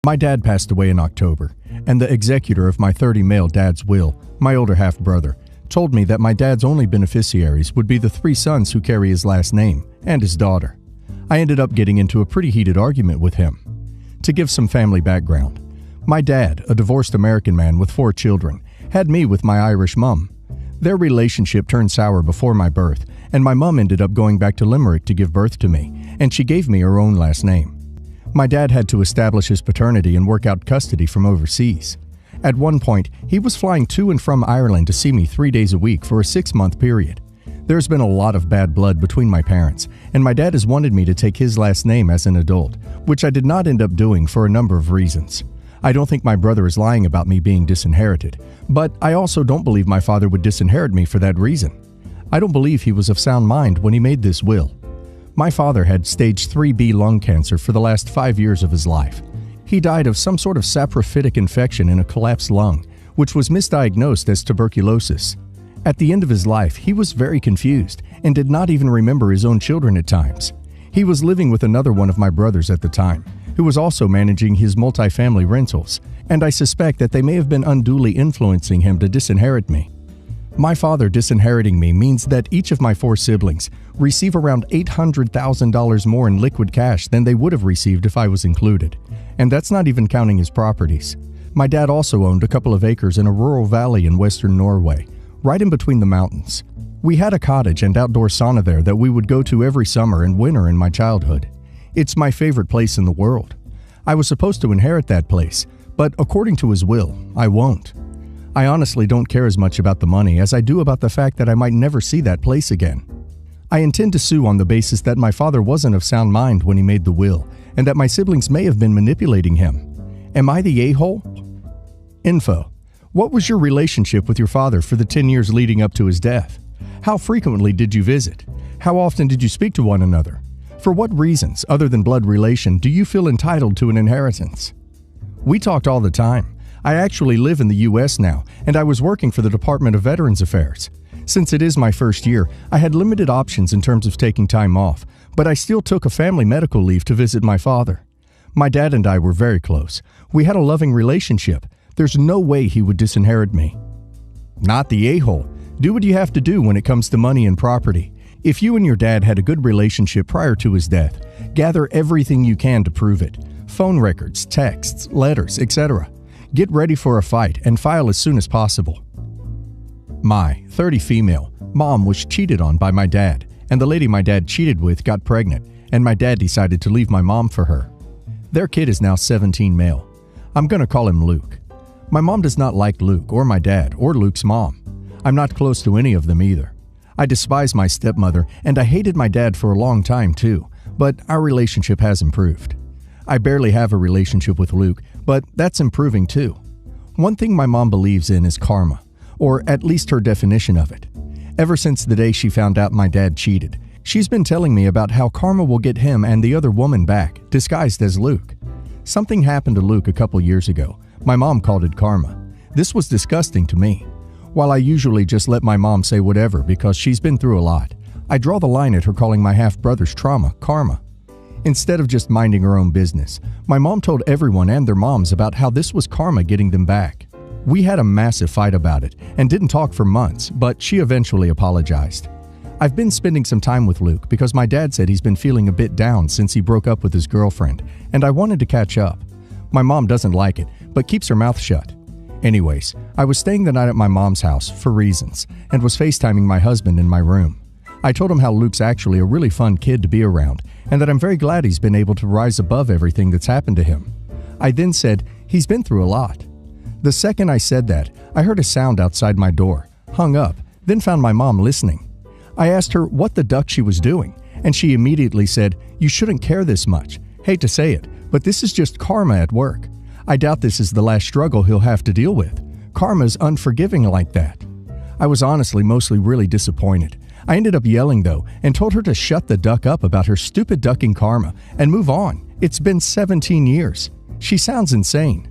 My dad passed away in October, and the executor of my 30 male dad's will, my older half-brother, told me that my dad's only beneficiaries would be the 3 sons who carry his last name and his daughter. I ended up getting into a pretty heated argument with him. To give some family background, my dad, a divorced American man with 4 children, had me with my Irish mum. Their relationship turned sour before my birth, and my mum ended up going back to Limerick to give birth to me, and she gave me her own last name. My dad had to establish his paternity and work out custody from overseas. At one point, he was flying to and from Ireland to see me 3 days a week for a 6-month period. There's been a lot of bad blood between my parents, and my dad has wanted me to take his last name as an adult, which I did not end up doing for a number of reasons. I don't think my brother is lying about me being disinherited, but I also don't believe my father would disinherit me for that reason. I don't believe he was of sound mind when he made this will. My father had stage 3B lung cancer for the last 5 years of his life. He died of some sort of saprophytic infection in a collapsed lung, which was misdiagnosed as tuberculosis. At the end of his life, he was very confused and did not even remember his own children at times. He was living with another one of my brothers at the time, who was also managing his multifamily rentals, and I suspect that they may have been unduly influencing him to disinherit me. My father disinheriting me means that each of my 4 siblings receive around $800,000 more in liquid cash than they would have received if I was included. And that's not even counting his properties. My dad also owned a couple of acres in a rural valley in western Norway, right in between the mountains. We had a cottage and outdoor sauna there that we would go to every summer and winter in my childhood. It's my favorite place in the world. I was supposed to inherit that place, but according to his will, I won't. I honestly don't care as much about the money as I do about the fact that I might never see that place again. I intend to sue on the basis that my father wasn't of sound mind when he made the will, and that my siblings may have been manipulating him. Am I the a-hole? Info. What was your relationship with your father for the 10 years leading up to his death? How frequently did you visit? How often did you speak to one another? For what reasons, other than blood relation, do you feel entitled to an inheritance? We talked all the time. I actually live in the U.S. now, and I was working for the Department of Veterans Affairs. Since it is my first year, I had limited options in terms of taking time off, but I still took a family medical leave to visit my father. My dad and I were very close. We had a loving relationship. There's no way he would disinherit me. Not the a-hole. Do what you have to do when it comes to money and property. If you and your dad had a good relationship prior to his death, gather everything you can to prove it. Phone records, texts, letters, etc. Get ready for a fight and file as soon as possible. My 30 female mom was cheated on by my dad, and the lady my dad cheated with got pregnant, and my dad decided to leave my mom for her. Their kid is now 17 male. I'm gonna call him Luke. My mom does not like Luke or my dad or Luke's mom. I'm not close to any of them either. I despise my stepmother, and I hated my dad for a long time too, but our relationship has improved. I barely have a relationship with Luke, but that's improving too. One thing my mom believes in is karma, or at least her definition of it. Ever since the day she found out my dad cheated, she's been telling me about how karma will get him and the other woman back, disguised as Luke. Something happened to Luke a couple years ago. My mom called it karma. This was disgusting to me. While I usually just let my mom say whatever because she's been through a lot, I draw the line at her calling my half-brother's trauma karma. Instead of just minding her own business, my mom told everyone and their moms about how this was karma getting them back. We had a massive fight about it and didn't talk for months, but she eventually apologized. I've been spending some time with Luke because my dad said he's been feeling a bit down since he broke up with his girlfriend, and I wanted to catch up. My mom doesn't like it, but keeps her mouth shut. Anyways, I was staying the night at my mom's house for reasons and was FaceTiming my husband in my room. I told him how Luke's actually a really fun kid to be around and that I'm very glad he's been able to rise above everything that's happened to him. I then said he's been through a lot. The second I said that, I heard a sound outside my door, hung up, then found my mom listening. I asked her what the duck she was doing, and she immediately said, "You shouldn't care this much. Hate to say it, but this is just karma at work. I doubt this is the last struggle he'll have to deal with. Karma's unforgiving like that." I was honestly mostly really disappointed. I ended up yelling though and told her to shut the duck up about her stupid ducking karma and move on. It's been 17 years. She sounds insane.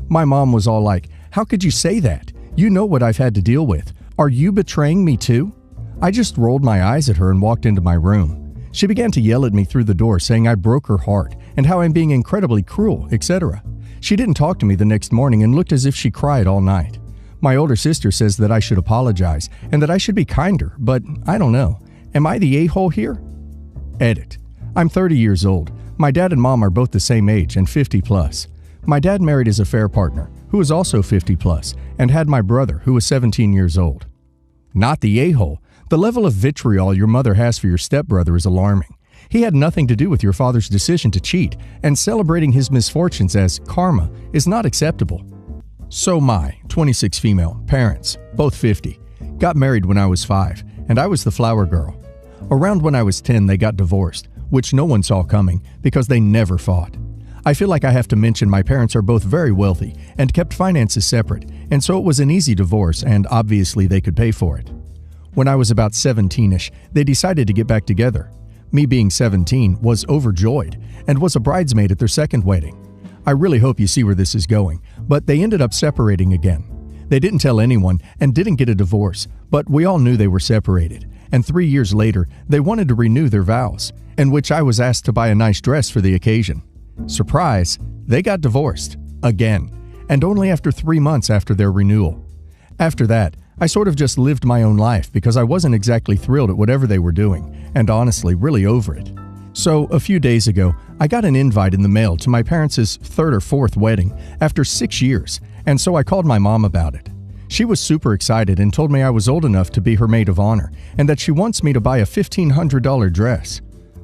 My mom was all like, "How could you say that? You know what I've had to deal with. Are you betraying me too?" I just rolled my eyes at her and walked into my room. She began to yell at me through the door saying I broke her heart and how I'm being incredibly cruel, etc. She didn't talk to me the next morning and looked as if she cried all night. My older sister says that I should apologize and that I should be kinder, but I don't know. Am I the a-hole here? Edit. I'm 30 years old. My dad and mom are both the same age and 50 plus. My dad married his affair partner, who was also 50 plus, and had my brother, who was 17 years old. Not the a-hole. The level of vitriol your mother has for your stepbrother is alarming. He had nothing to do with your father's decision to cheat, and celebrating his misfortunes as karma is not acceptable. So my 26 female parents, both 50, got married when I was 5, and I was the flower girl. Around when I was 10, they got divorced, which no one saw coming because they never fought. I feel like I have to mention my parents are both very wealthy and kept finances separate, and so it was an easy divorce, and obviously they could pay for it. When I was about 17-ish, they decided to get back together. Me being 17 was overjoyed and was a bridesmaid at their second wedding. I really hope you see where this is going, but they ended up separating again. They didn't tell anyone and didn't get a divorce, but we all knew they were separated, and 3 years later, they wanted to renew their vows, in which I was asked to buy a nice dress for the occasion. Surprise, they got divorced, again, and only after 3 months after their renewal. After that, I sort of just lived my own life because I wasn't exactly thrilled at whatever they were doing, and honestly, really over it. So, a few days ago, I got an invite in the mail to my parents' third or fourth wedding after 6 years, and so I called my mom about it. She was super excited and told me I was old enough to be her maid of honor and that she wants me to buy a $1,500 dress.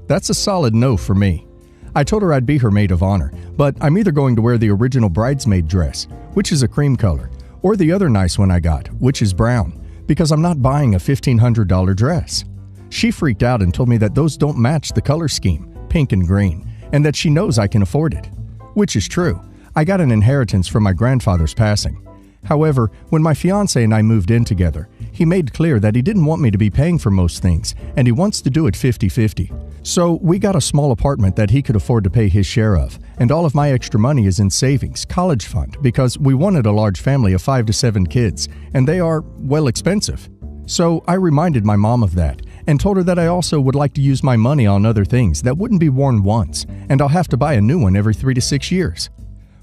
That's a solid no for me. I told her I'd be her maid of honor, but I'm either going to wear the original bridesmaid dress, which is a cream color, or the other nice one I got, which is brown, because I'm not buying a $1,500 dress. She freaked out and told me that those don't match the color scheme, pink and green, and that she knows I can afford it. Which is true. I got an inheritance from my grandfather's passing. However, when my fiancé and I moved in together, he made clear that he didn't want me to be paying for most things, and he wants to do it 50-50. So we got a small apartment that he could afford to pay his share of, and all of my extra money is in savings, college fund, because we wanted a large family of 5 to 7 kids, and they are, well, expensive. So I reminded my mom of that, and told her that I also would like to use my money on other things that wouldn't be worn once, and I'll have to buy a new one every 3 to 6 years.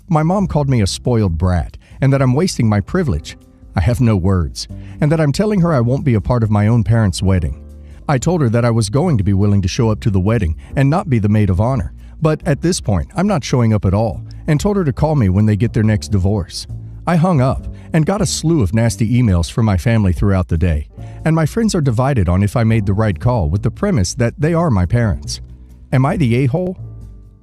My mom called me a spoiled brat, and that I'm wasting my privilege. I have no words, and that I'm telling her I won't be a part of my own parents' wedding. I told her that I was going to be willing to show up to the wedding and not be the maid of honor, but at this point, I'm not showing up at all, and told her to call me when they get their next divorce. I hung up and got a slew of nasty emails from my family throughout the day, and my friends are divided on if I made the right call with the premise that they are my parents. Am I the a-hole?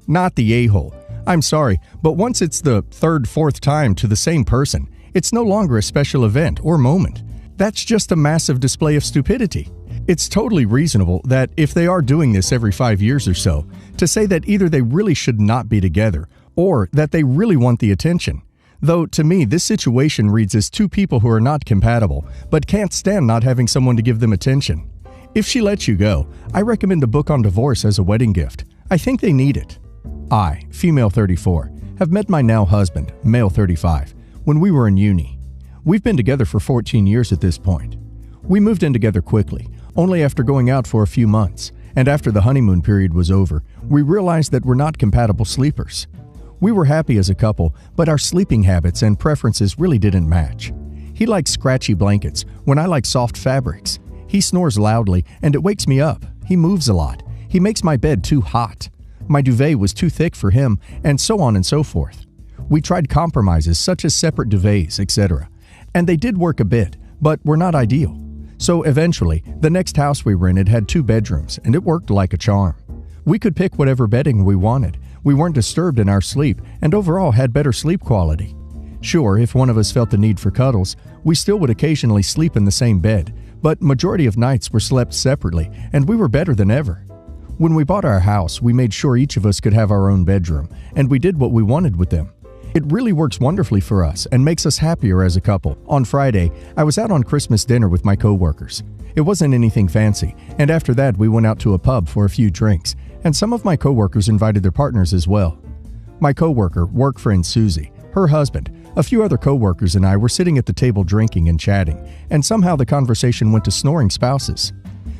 Not the a-hole. I'm sorry, but once it's the third, fourth time to the same person, it's no longer a special event or moment. That's just a massive display of stupidity. It's totally reasonable that if they are doing this every 5 years or so, to say that either they really should not be together or that they really want the attention. Though to me, this situation reads as two people who are not compatible, but can't stand not having someone to give them attention. If she lets you go, I recommend a book on divorce as a wedding gift. I think they need it. I, female 34, have met my now husband, male 35, when we were in uni. We've been together for 14 years at this point. We moved in together quickly, only after going out for a few months, and after the honeymoon period was over, we realized that we're not compatible sleepers. We were happy as a couple, but our sleeping habits and preferences really didn't match. He likes scratchy blankets when I like soft fabrics. He snores loudly and it wakes me up. He moves a lot. He makes my bed too hot. My duvet was too thick for him, and so on and so forth. We tried compromises such as separate duvets, etc. And they did work a bit, but were not ideal. So eventually, the next house we rented had 2 bedrooms, and it worked like a charm. We could pick whatever bedding we wanted. We weren't disturbed in our sleep, and overall had better sleep quality. Sure, if one of us felt the need for cuddles, we still would occasionally sleep in the same bed, but majority of nights were slept separately, and we were better than ever. When we bought our house, we made sure each of us could have our own bedroom, and we did what we wanted with them. It really works wonderfully for us and makes us happier as a couple. On Friday, I was out on Christmas dinner with my coworkers. It wasn't anything fancy, and after that we went out to a pub for a few drinks, and some of my coworkers invited their partners as well. My coworker, work friend Susie, her husband, a few other coworkers and I were sitting at the table drinking and chatting, and somehow the conversation went to snoring spouses.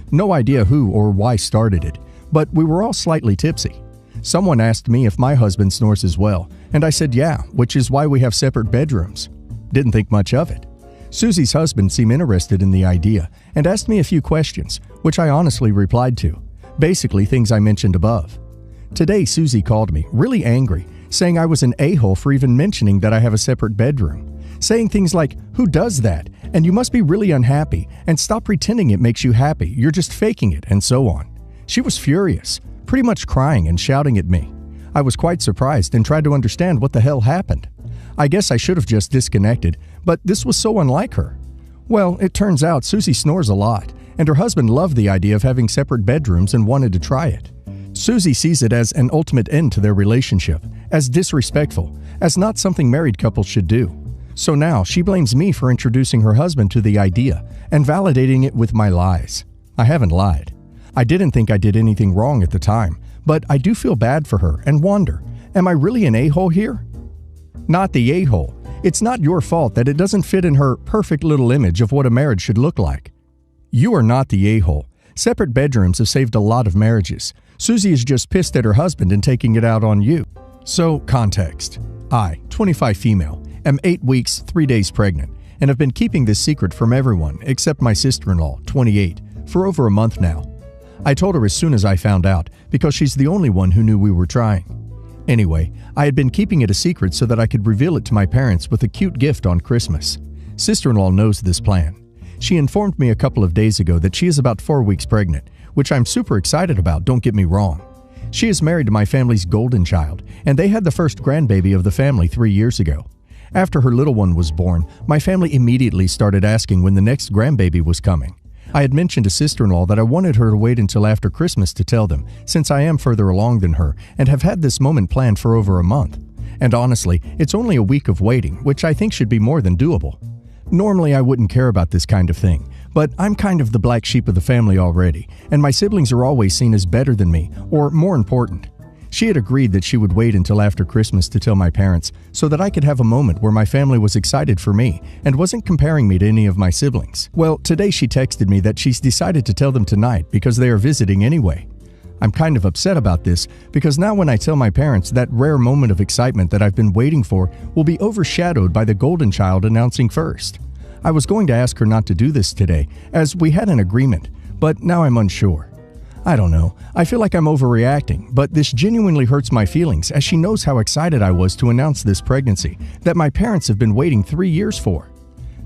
No idea who or why started it, but we were all slightly tipsy. Someone asked me if my husband snores as well, and I said yeah, which is why we have separate bedrooms. Didn't think much of it. Susie's husband seemed interested in the idea and asked me a few questions, which I honestly replied to. Basically things I mentioned above. Today Susie called me, really angry, saying I was an a-hole for even mentioning that I have a separate bedroom. Saying things like, "Who does that? And you must be really unhappy, and stop pretending it makes you happy, you're just faking it," and so on. She was furious, pretty much crying and shouting at me. I was quite surprised and tried to understand what the hell happened. I guess I should have just disconnected, but this was so unlike her. Well, it turns out Susie snores a lot, and her husband loved the idea of having separate bedrooms and wanted to try it. Susie sees it as an ultimate end to their relationship, as disrespectful, as not something married couples should do. So now she blames me for introducing her husband to the idea and validating it with my lies. I haven't lied. I didn't think I did anything wrong at the time, but I do feel bad for her and wonder, am I really an a-hole here? Not the a-hole. It's not your fault that it doesn't fit in her perfect little image of what a marriage should look like. You are not the a-hole. Separate bedrooms have saved a lot of marriages. Susie is just pissed at her husband and taking it out on you. So, context. I, 25 female, am 8 weeks, 3 days pregnant, and have been keeping this secret from everyone except my sister-in-law, 28, for over a month now. I told her as soon as I found out, because she's the only one who knew we were trying. Anyway, I had been keeping it a secret so that I could reveal it to my parents with a cute gift on Christmas. Sister-in-law knows this plan. She informed me a couple of days ago that she is about 4 weeks pregnant, which I'm super excited about, don't get me wrong. She is married to my family's golden child, and they had the first grandbaby of the family 3 years ago. After her little one was born, my family immediately started asking when the next grandbaby was coming. I had mentioned to sister-in-law that I wanted her to wait until after Christmas to tell them, since I am further along than her and have had this moment planned for over a month. And honestly, it's only a week of waiting, which I think should be more than doable. Normally I wouldn't care about this kind of thing, but I'm kind of the black sheep of the family already, and my siblings are always seen as better than me, or more important. She had agreed that she would wait until after Christmas to tell my parents, so that I could have a moment where my family was excited for me and wasn't comparing me to any of my siblings. Well, today she texted me that she's decided to tell them tonight because they are visiting anyway. I'm kind of upset about this because now when I tell my parents, that rare moment of excitement that I've been waiting for will be overshadowed by the golden child announcing first. I was going to ask her not to do this today, as we had an agreement, but now I'm unsure. I don't know, I feel like I'm overreacting, but this genuinely hurts my feelings as she knows how excited I was to announce this pregnancy that my parents have been waiting 3 years for.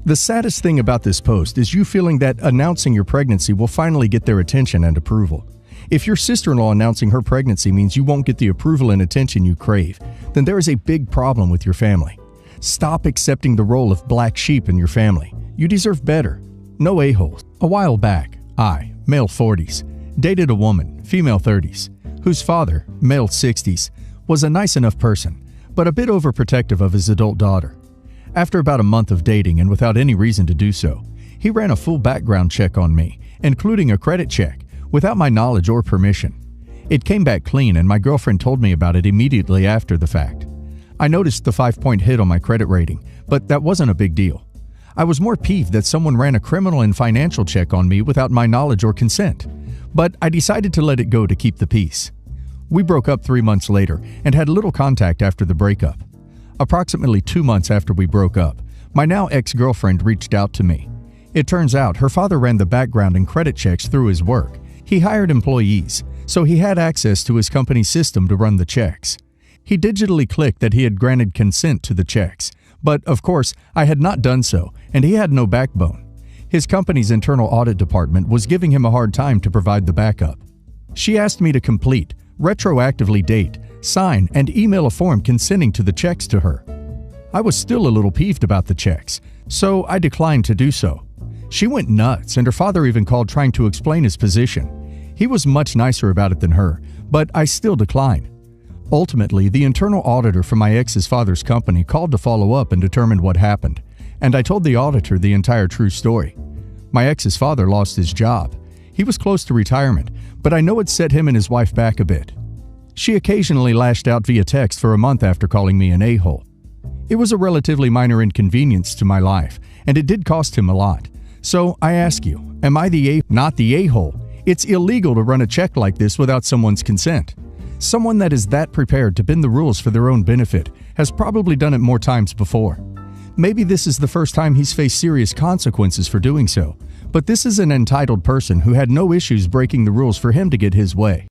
The saddest thing about this post is you feeling that announcing your pregnancy will finally get their attention and approval. If your sister-in-law announcing her pregnancy means you won't get the approval and attention you crave, then there is a big problem with your family. Stop accepting the role of black sheep in your family. You deserve better. No a-holes. A while back, I, male 40s, dated a woman, female 30s, whose father, male 60s, was a nice enough person, but a bit overprotective of his adult daughter. After about a month of dating and without any reason to do so, he ran a full background check on me, including a credit check, without my knowledge or permission. It came back clean and my girlfriend told me about it immediately after the fact. I noticed the 5-point hit on my credit rating, but that wasn't a big deal. I was more peeved that someone ran a criminal and financial check on me without my knowledge or consent, but I decided to let it go to keep the peace. We broke up 3 months later and had little contact after the breakup. Approximately 2 months after we broke up, my now ex-girlfriend reached out to me. It turns out her father ran the background and credit checks through his work. He hired employees, so he had access to his company's system to run the checks. He digitally clicked that he had granted consent to the checks, but of course I had not done so, and he had no backbone. His company's internal audit department was giving him a hard time to provide the backup. She asked me to complete, retroactively date, sign, and email a form consenting to the checks to her. I was still a little peeved about the checks, so I declined to do so. She went nuts, and her father even called trying to explain his position. He was much nicer about it than her, but I still declined. Ultimately, the internal auditor from my ex's father's company called to follow up and determine what happened, and I told the auditor the entire true story. My ex's father lost his job. He was close to retirement, but I know it set him and his wife back a bit. She occasionally lashed out via text for a month after calling me an a-hole. It was a relatively minor inconvenience to my life, and it did cost him a lot. So I ask you, am I not the a-hole? It's illegal to run a check like this without someone's consent. Someone that is that prepared to bend the rules for their own benefit has probably done it more times before. Maybe this is the first time he's faced serious consequences for doing so, but this is an entitled person who had no issues breaking the rules for him to get his way.